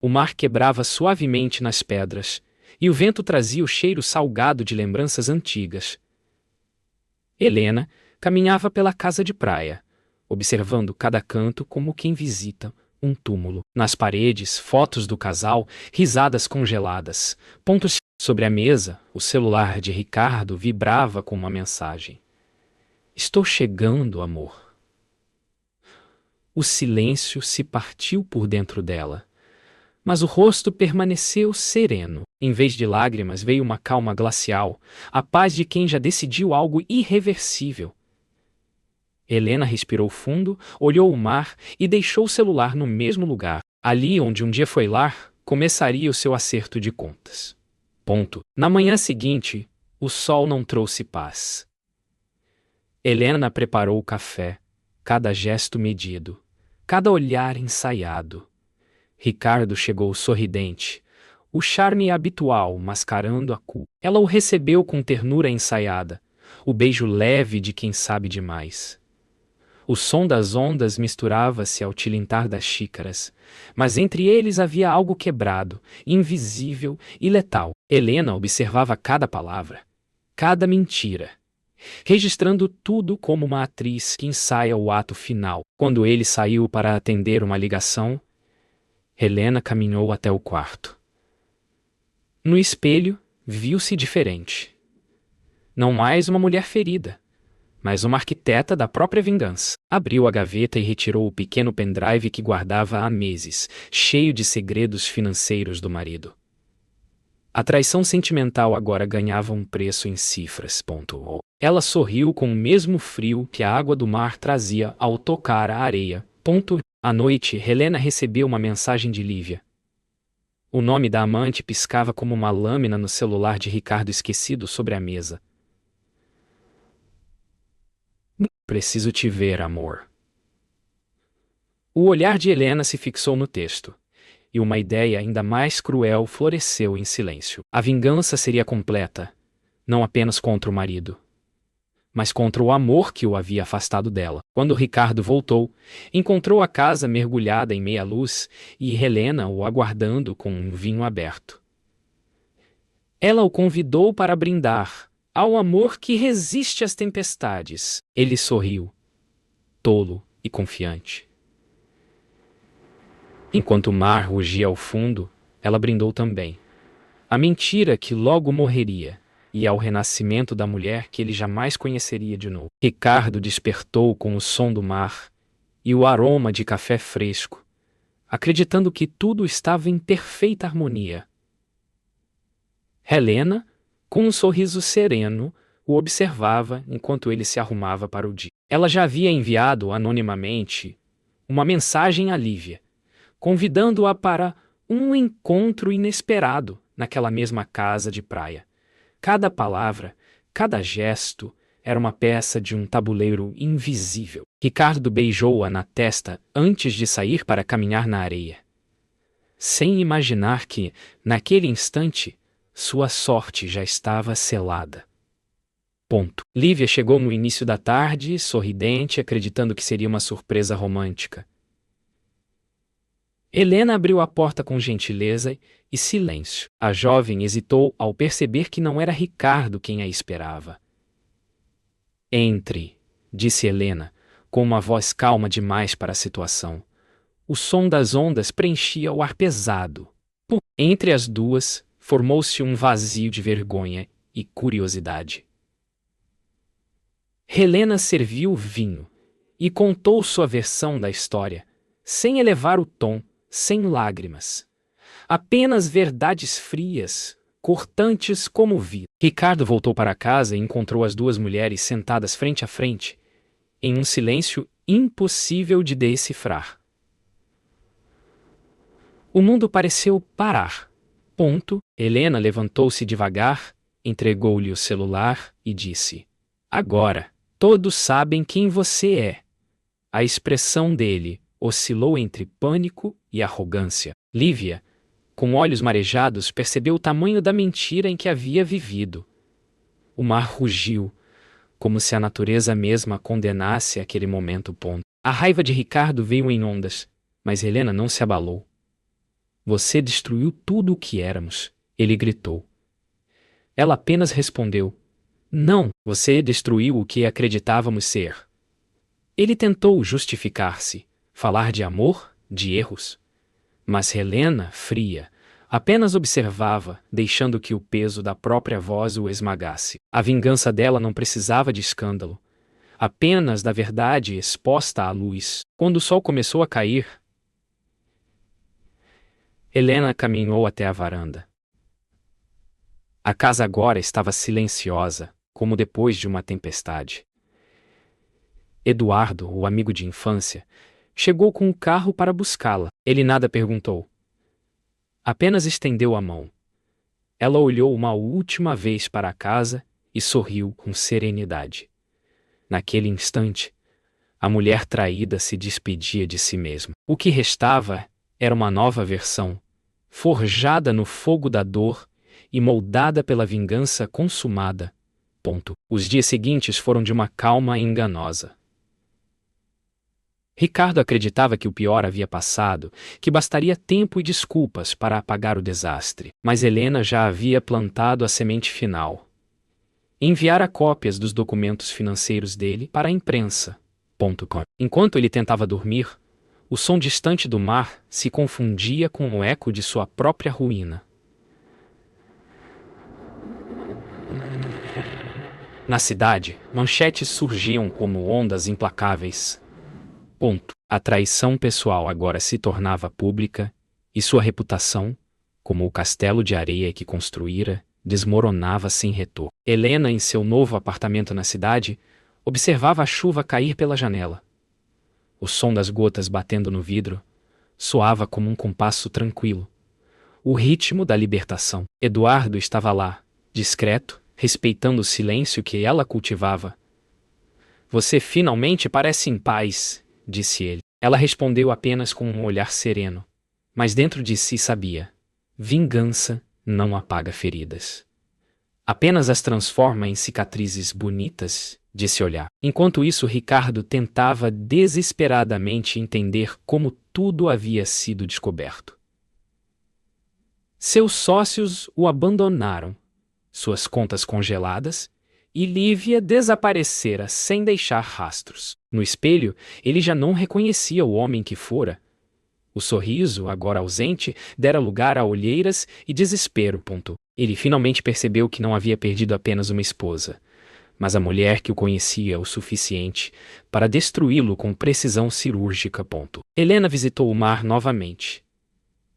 O mar quebrava suavemente nas pedras, e o vento trazia o cheiro salgado de lembranças antigas. Helena caminhava pela casa de praia, observando cada canto como quem visita um túmulo. Nas paredes, fotos do casal, risadas congeladas. Pontos sobre a mesa, o celular de Ricardo vibrava com uma mensagem. Estou chegando, amor. O silêncio se partiu por dentro dela, mas o rosto permaneceu sereno. Em vez de lágrimas veio uma calma glacial, a paz de quem já decidiu algo irreversível. Helena respirou fundo, olhou o mar e deixou o celular no mesmo lugar. Ali onde um dia foi lar, começaria o seu acerto de contas. Ponto. Na manhã seguinte, o sol não trouxe paz. Helena preparou o café, cada gesto medido, cada olhar ensaiado. Ricardo chegou sorridente, o charme habitual mascarando a culpa. Ela o recebeu com ternura ensaiada, o beijo leve de quem sabe demais. O som das ondas misturava-se ao tilintar das xícaras, mas entre eles havia algo quebrado, invisível e letal. Helena observava cada palavra, cada mentira, registrando tudo como uma atriz que ensaia o ato final. Quando ele saiu para atender uma ligação, Helena caminhou até o quarto. No espelho, viu-se diferente. Não mais uma mulher ferida, mas uma arquiteta da própria vingança. Abriu a gaveta e retirou o pequeno pendrive que guardava há meses, cheio de segredos financeiros do marido. A traição sentimental agora ganhava um preço em cifras. Ela sorriu com o mesmo frio que a água do mar trazia ao tocar a areia. À noite, Helena recebeu uma mensagem de Lívia. O nome da amante piscava como uma lâmina no celular de Ricardo esquecido sobre a mesa. Preciso te ver, amor. O olhar de Helena se fixou no texto, e uma ideia ainda mais cruel floresceu em silêncio. A vingança seria completa, não apenas contra o marido, mas contra o amor que o havia afastado dela. Quando Ricardo voltou, encontrou a casa mergulhada em meia luz e Helena o aguardando com um vinho aberto. Ela o convidou para brindar ao amor que resiste às tempestades. Ele sorriu, tolo e confiante. Enquanto o mar rugia ao fundo, ela brindou também. A mentira que logo morreria, e ao renascimento da mulher que ele jamais conheceria de novo. Ricardo despertou com o som do mar e o aroma de café fresco, acreditando que tudo estava em perfeita harmonia. Helena, com um sorriso sereno, o observava enquanto ele se arrumava para o dia. Ela já havia enviado anonimamente uma mensagem a Lívia, convidando-a para um encontro inesperado naquela mesma casa de praia. Cada palavra, cada gesto era uma peça de um tabuleiro invisível. Ricardo beijou-a na testa antes de sair para caminhar na areia, sem imaginar que, naquele instante, sua sorte já estava selada. Lívia chegou no início da tarde, sorridente, acreditando que seria uma surpresa romântica. Helena abriu a porta com gentileza e silêncio. A jovem hesitou ao perceber que não era Ricardo quem a esperava. Entre, disse Helena, com uma voz calma demais para a situação. O som das ondas preenchia o ar pesado. Entre as duas, formou-se um vazio de vergonha e curiosidade. Helena serviu o vinho e contou sua versão da história, sem elevar o tom, sem lágrimas. Apenas verdades frias, cortantes como vidro. Ricardo voltou para casa e encontrou as duas mulheres sentadas frente a frente, em um silêncio impossível de decifrar. O mundo pareceu parar. Helena levantou-se devagar, entregou-lhe o celular e disse: Agora, todos sabem quem você é. A expressão dele oscilou entre pânico e arrogância. Lívia, com olhos marejados, percebeu o tamanho da mentira em que havia vivido. O mar rugiu, como se a natureza mesma condenasse aquele momento. A raiva de Ricardo veio em ondas, mas Helena não se abalou. Você destruiu tudo o que éramos, ele gritou. Ela apenas respondeu: Não, você destruiu o que acreditávamos ser. Ele tentou justificar-se, falar de amor, de erros. Mas Helena, fria, apenas observava, deixando que o peso da própria voz o esmagasse. A vingança dela não precisava de escândalo, apenas da verdade exposta à luz. Quando o sol começou a cair, Helena caminhou até a varanda. A casa agora estava silenciosa, como depois de uma tempestade. Eduardo, o amigo de infância, chegou com o carro para buscá-la. Ele nada perguntou. Apenas estendeu a mão. Ela olhou uma última vez para a casa e sorriu com serenidade. Naquele instante, a mulher traída se despedia de si mesma. O que restava era uma nova versão, forjada no fogo da dor e moldada pela vingança consumada. Ponto. Os dias seguintes foram de uma calma enganosa. Ricardo acreditava que o pior havia passado, que bastaria tempo e desculpas para apagar o desastre. Mas Helena já havia plantado a semente final. Enviara cópias dos documentos financeiros dele para a imprensa. Enquanto ele tentava dormir, o som distante do mar se confundia com o eco de sua própria ruína. Na cidade, manchetes surgiam como ondas implacáveis. A traição pessoal agora se tornava pública e sua reputação, como o castelo de areia que construíra, desmoronava sem retorno. Helena, em seu novo apartamento na cidade, observava a chuva cair pela janela. O som das gotas batendo no vidro soava como um compasso tranquilo. O ritmo da libertação. Eduardo estava lá, discreto, respeitando o silêncio que ela cultivava. Você finalmente parece em paz, disse ele. Ela respondeu apenas com um olhar sereno. Mas dentro de si sabia: vingança não apaga feridas. Apenas as transforma em cicatrizes bonitas, disse olhar. Enquanto isso, Ricardo tentava desesperadamente entender como tudo havia sido descoberto. Seus sócios o abandonaram, suas contas congeladas, e Lívia desaparecera sem deixar rastros. No espelho, ele já não reconhecia o homem que fora. O sorriso, agora ausente, dera lugar a olheiras e desespero. Ele finalmente percebeu que não havia perdido apenas uma esposa, mas a mulher que o conhecia o suficiente para destruí-lo com precisão cirúrgica. Helena visitou o mar novamente.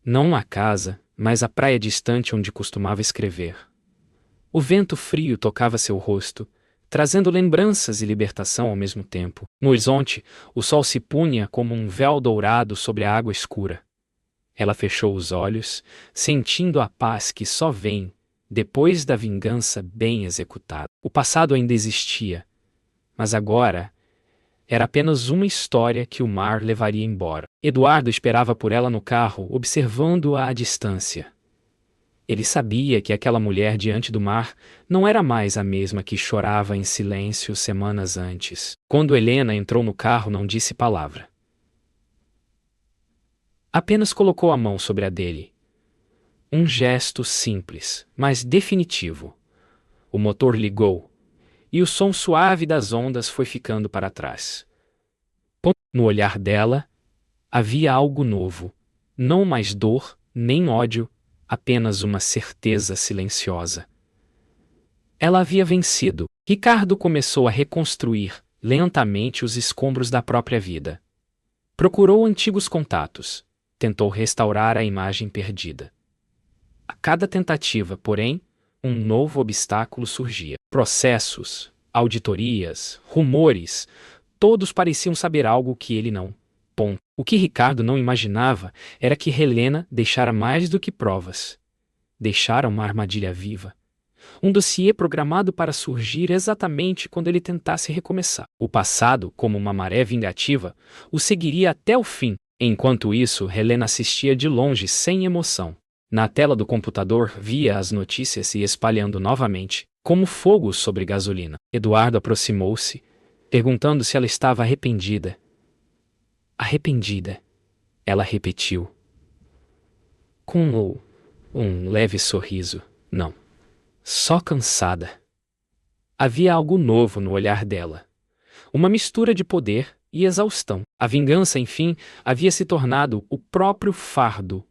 Não a casa, mas a praia distante onde costumava escrever. O vento frio tocava seu rosto, trazendo lembranças e libertação ao mesmo tempo. No horizonte, o sol se punha como um véu dourado sobre a água escura. Ela fechou os olhos, sentindo a paz que só vem depois da vingança bem executada. O passado ainda existia, mas agora era apenas uma história que o mar levaria embora. Eduardo esperava por ela no carro, observando-a à distância. Ele sabia que aquela mulher diante do mar não era mais a mesma que chorava em silêncio semanas antes. Quando Helena entrou no carro, não disse palavra. Apenas colocou a mão sobre a dele. Um gesto simples, mas definitivo. O motor ligou, e o som suave das ondas foi ficando para trás. No olhar dela, havia algo novo. Não mais dor, nem ódio, apenas uma certeza silenciosa. Ela havia vencido. Ricardo começou a reconstruir, lentamente, os escombros da própria vida. Procurou antigos contatos. Tentou restaurar a imagem perdida. A cada tentativa, porém, um novo obstáculo surgia. Processos, auditorias, rumores, todos pareciam saber algo que ele não. O que Ricardo não imaginava era que Helena deixara mais do que provas. Deixara uma armadilha viva. Um dossiê programado para surgir exatamente quando ele tentasse recomeçar. O passado, como uma maré vingativa, o seguiria até o fim. Enquanto isso, Helena assistia de longe sem emoção. Na tela do computador, via as notícias se espalhando novamente, como fogo sobre gasolina. Eduardo aproximou-se, perguntando se ela estava arrependida. Arrependida, ela repetiu. com um leve sorriso. Não. Só cansada. Havia algo novo no olhar dela. Uma mistura de poder e exaustão. A vingança, enfim, havia se tornado o próprio fardo.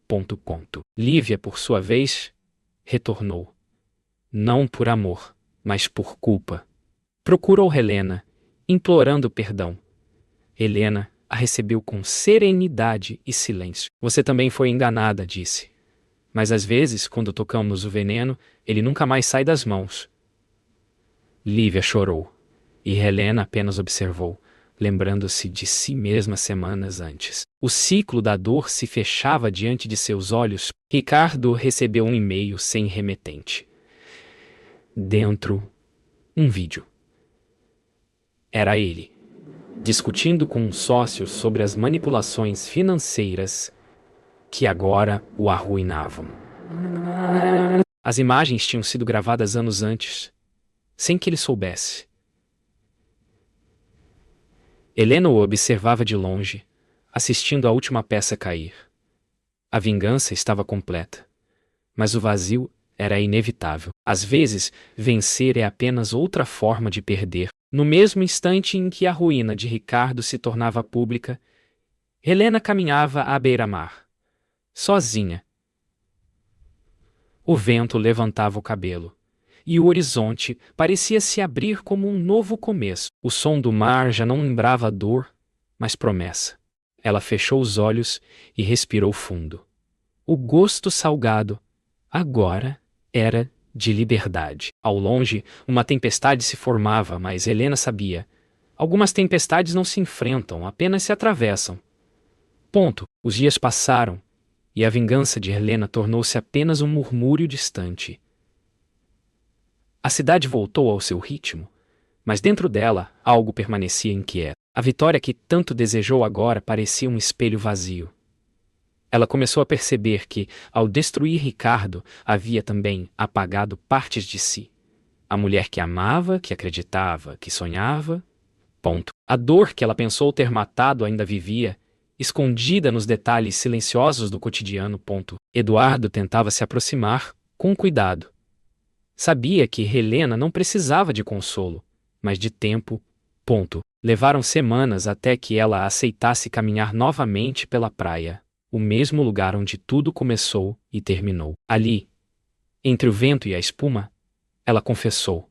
Lívia, por sua vez, retornou. Não por amor, mas por culpa. Procurou Helena, implorando perdão. Helena a recebeu com serenidade e silêncio. Você também foi enganada, disse. Mas às vezes, quando tocamos o veneno, ele nunca mais sai das mãos. Lívia chorou, e Helena apenas observou, lembrando-se de si mesma semanas antes. O ciclo da dor se fechava diante de seus olhos. Ricardo recebeu um e-mail sem remetente. Dentro, um vídeo. Era ele, discutindo com um sócio sobre as manipulações financeiras que agora o arruinavam. As imagens tinham sido gravadas anos antes, sem que ele soubesse. Helena o observava de longe, assistindo a última peça cair. A vingança estava completa, mas o vazio era inevitável. Às vezes, vencer é apenas outra forma de perder. No mesmo instante em que a ruína de Ricardo se tornava pública, Helena caminhava à beira-mar, sozinha. O vento levantava o cabelo, e o horizonte parecia se abrir como um novo começo. O som do mar já não lembrava dor, mas promessa. Ela fechou os olhos e respirou fundo. O gosto salgado, agora, era de liberdade. Ao longe, uma tempestade se formava, mas Helena sabia. Algumas tempestades não se enfrentam, apenas se atravessam. Os dias passaram, e a vingança de Helena tornou-se apenas um murmúrio distante. A cidade voltou ao seu ritmo, mas dentro dela algo permanecia inquieto. A vitória que tanto desejou agora parecia um espelho vazio. Ela começou a perceber que, ao destruir Ricardo, havia também apagado partes de si. A mulher que amava, que acreditava, que sonhava. A dor que ela pensou ter matado ainda vivia, escondida nos detalhes silenciosos do cotidiano. Eduardo tentava se aproximar, com cuidado. Sabia que Helena não precisava de consolo, mas de tempo. Levaram semanas até que ela aceitasse caminhar novamente pela praia, o mesmo lugar onde tudo começou e terminou. Ali, entre o vento e a espuma, ela confessou: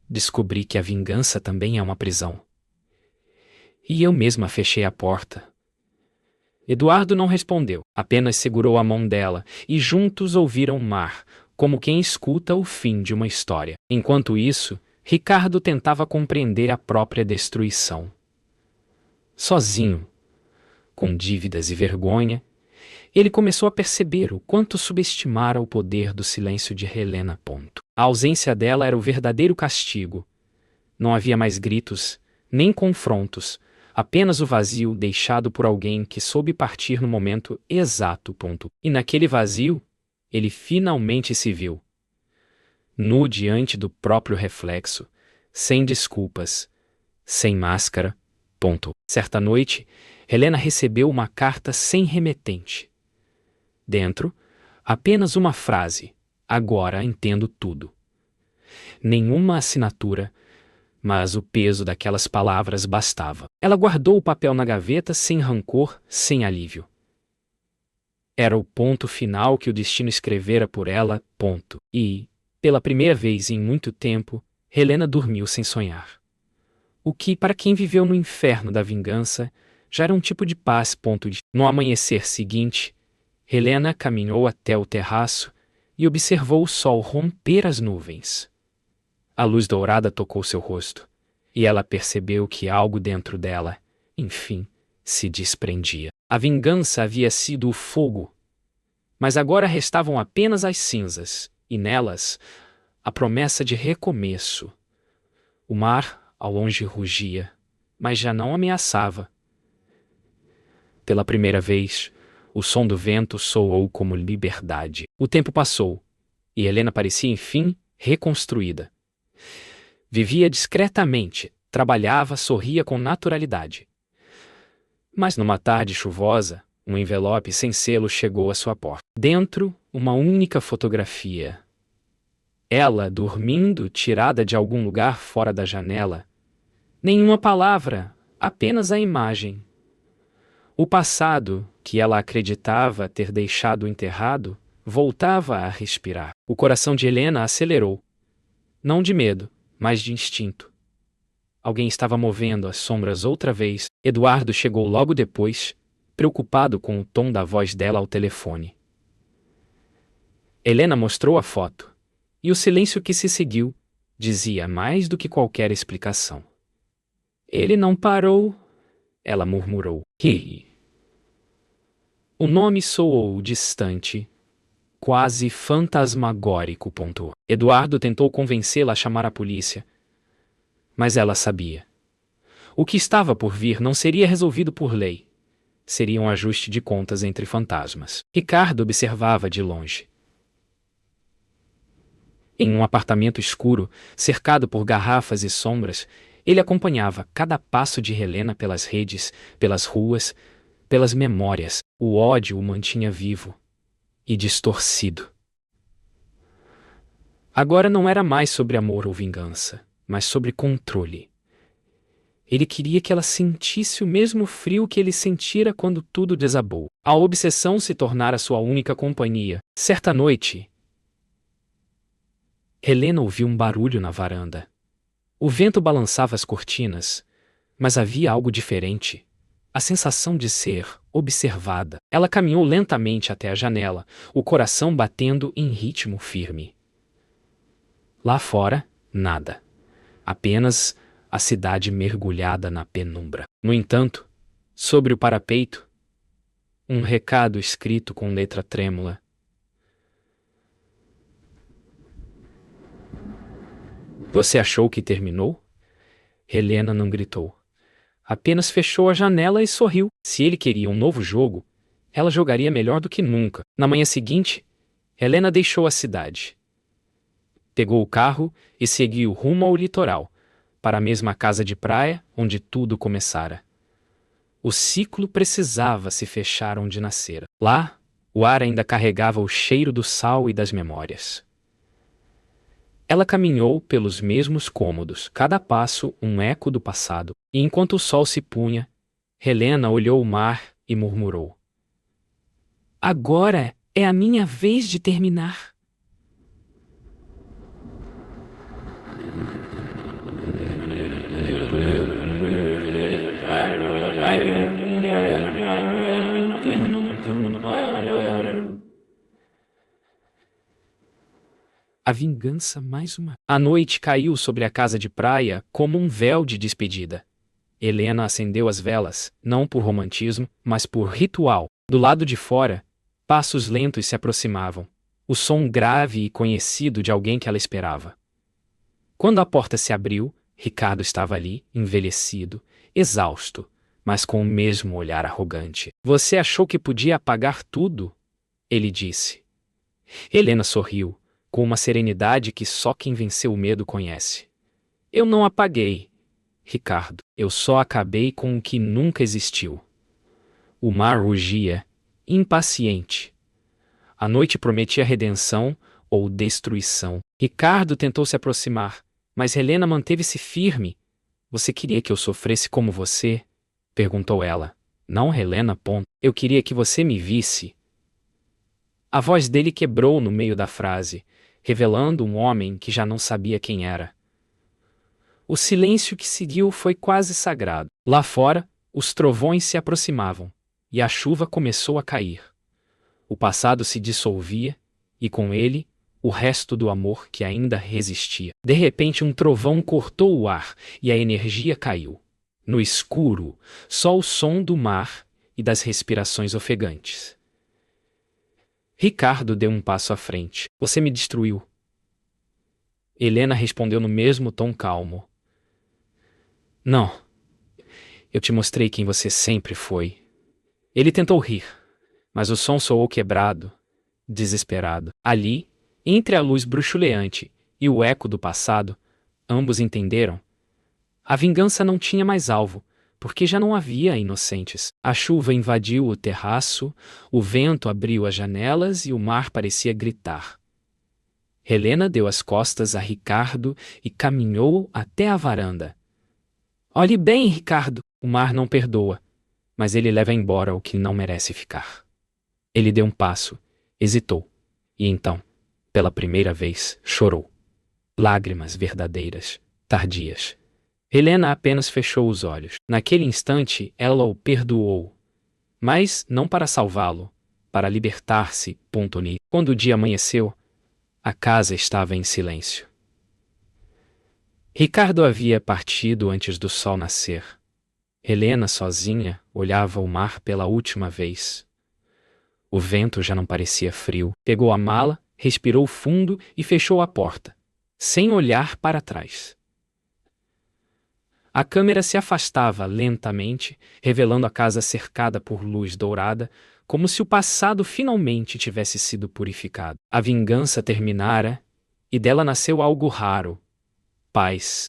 descobri que a vingança também é uma prisão. E eu mesma fechei a porta. Eduardo não respondeu, apenas segurou a mão dela e juntos ouviram o mar, como quem escuta o fim de uma história. Enquanto isso, Ricardo tentava compreender a própria destruição. Sozinho, com dívidas e vergonha, ele começou a perceber o quanto subestimara o poder do silêncio de Helena. A ausência dela era o verdadeiro castigo. Não havia mais gritos, nem confrontos, apenas o vazio deixado por alguém que soube partir no momento exato. E naquele vazio, ele finalmente se viu. Nu diante do próprio reflexo, sem desculpas, sem máscara. Certa noite, Helena recebeu uma carta sem remetente. Dentro, apenas uma frase: agora entendo tudo. Nenhuma assinatura, mas o peso daquelas palavras bastava. Ela guardou o papel na gaveta sem rancor, sem alívio. Era o ponto final que o destino escrevera por ela. E, pela primeira vez em muito tempo, Helena dormiu sem sonhar. O que, para quem viveu no inferno da vingança, já era um tipo de paz. No amanhecer seguinte, Helena caminhou até o terraço e observou o sol romper as nuvens. A luz dourada tocou seu rosto, e ela percebeu que algo dentro dela, enfim, se desprendia. A vingança havia sido o fogo, mas agora restavam apenas as cinzas, e nelas, a promessa de recomeço. O mar, ao longe, rugia, mas já não ameaçava. Pela primeira vez, o som do vento soou como liberdade. O tempo passou, e Helena parecia, enfim, reconstruída. Vivia discretamente, trabalhava, sorria com naturalidade. Mas numa tarde chuvosa, Um envelope sem selo chegou à sua porta. Dentro, uma única fotografia. Ela dormindo, tirada de algum lugar fora da janela. Nenhuma palavra, apenas a imagem. O passado, que ela acreditava ter deixado enterrado, voltava a respirar. O coração de Helena acelerou. Não de medo, mas de instinto. Alguém estava movendo as sombras outra vez. Eduardo chegou logo depois, preocupado com o tom da voz dela ao telefone. Helena mostrou a foto, e o silêncio que se seguiu dizia mais do que qualquer explicação. Ele não parou, ela murmurou. Hi. O nome soou distante, quase fantasmagórico. Eduardo tentou convencê-la a chamar a polícia, mas ela sabia. O que estava por vir não seria resolvido por lei. Seria um ajuste de contas entre fantasmas. Ricardo observava de longe. Em um apartamento escuro, cercado por garrafas e sombras, ele acompanhava cada passo de Helena pelas redes, pelas ruas, pelas memórias. O ódio o mantinha vivo e distorcido. Agora não era mais sobre amor ou vingança, mas sobre controle. Ele queria que ela sentisse o mesmo frio que ele sentira quando tudo desabou. A obsessão se tornara sua única companhia. Certa noite, Helena ouviu um barulho na varanda. O vento balançava as cortinas, mas havia algo diferente. A sensação de ser observada. Ela caminhou lentamente até a janela, o coração batendo em ritmo firme. Lá fora, nada. Apenas a cidade mergulhada na penumbra. No entanto, sobre o parapeito, um recado escrito com letra trêmula. Você achou que terminou? Helena não gritou. Apenas fechou a janela e sorriu. Se ele queria um novo jogo, ela jogaria melhor do que nunca. Na manhã seguinte, Helena deixou a cidade. Pegou o carro e seguiu rumo ao litoral, para a mesma casa de praia onde tudo começara. O ciclo precisava se fechar onde nascera. Lá, o ar ainda carregava o cheiro do sal e das memórias. Ela caminhou pelos mesmos cômodos, cada passo um eco do passado, e enquanto o sol se punha, Helena olhou o mar e murmurou. Agora é a minha vez de terminar. A vingança mais uma. A noite caiu sobre a casa de praia como um véu de despedida. Helena acendeu as velas, não por romantismo, mas por ritual. Do lado de fora, passos lentos se aproximavam, o som grave e conhecido de alguém que ela esperava. Quando a porta se abriu, Ricardo estava ali, envelhecido, exausto, mas com o mesmo olhar arrogante. Você achou que podia apagar tudo? Ele disse. Helena sorriu, com uma serenidade que só quem venceu o medo conhece. Eu não apaguei, Ricardo. Eu só acabei com o que nunca existiu. O mar rugia, impaciente. A noite prometia redenção ou destruição. Ricardo tentou se aproximar, mas Helena manteve-se firme. Você queria que eu sofresse como você? Perguntou ela. Não, Helena. Eu queria que você me visse. A voz dele quebrou no meio da frase, revelando um homem que já não sabia quem era. O silêncio que seguiu foi quase sagrado. Lá fora, os trovões se aproximavam, e a chuva começou a cair. O passado se dissolvia, e com ele, o resto do amor que ainda resistia. De repente, um trovão cortou o ar, e a energia caiu. No escuro, só o som do mar e das respirações ofegantes. Ricardo deu um passo à frente. Você me destruiu. Helena respondeu no mesmo tom calmo. Não. Eu te mostrei quem você sempre foi. Ele tentou rir, mas o som soou quebrado, desesperado. Ali, entre a luz bruxuleante e o eco do passado, ambos entenderam. A vingança não tinha mais alvo, porque já não havia inocentes. A chuva invadiu o terraço, o vento abriu as janelas e o mar parecia gritar. Helena deu as costas a Ricardo e caminhou até a varanda. Olhe bem, Ricardo, o mar não perdoa, mas ele leva embora o que não merece ficar. Ele deu um passo, hesitou, e então, pela primeira vez, chorou. Lágrimas verdadeiras, tardias. Helena apenas fechou os olhos. Naquele instante, ela o perdoou. Mas não para salvá-lo, para libertar-se. Quando o dia amanheceu, a casa estava em silêncio. Ricardo havia partido antes do sol nascer. Helena, sozinha, olhava o mar pela última vez. O vento já não parecia frio. Pegou a mala, respirou fundo e fechou a porta, sem olhar para trás. A câmera se afastava lentamente, revelando a casa cercada por luz dourada, como se o passado finalmente tivesse sido purificado. A vingança terminara, e dela nasceu algo raro: paz.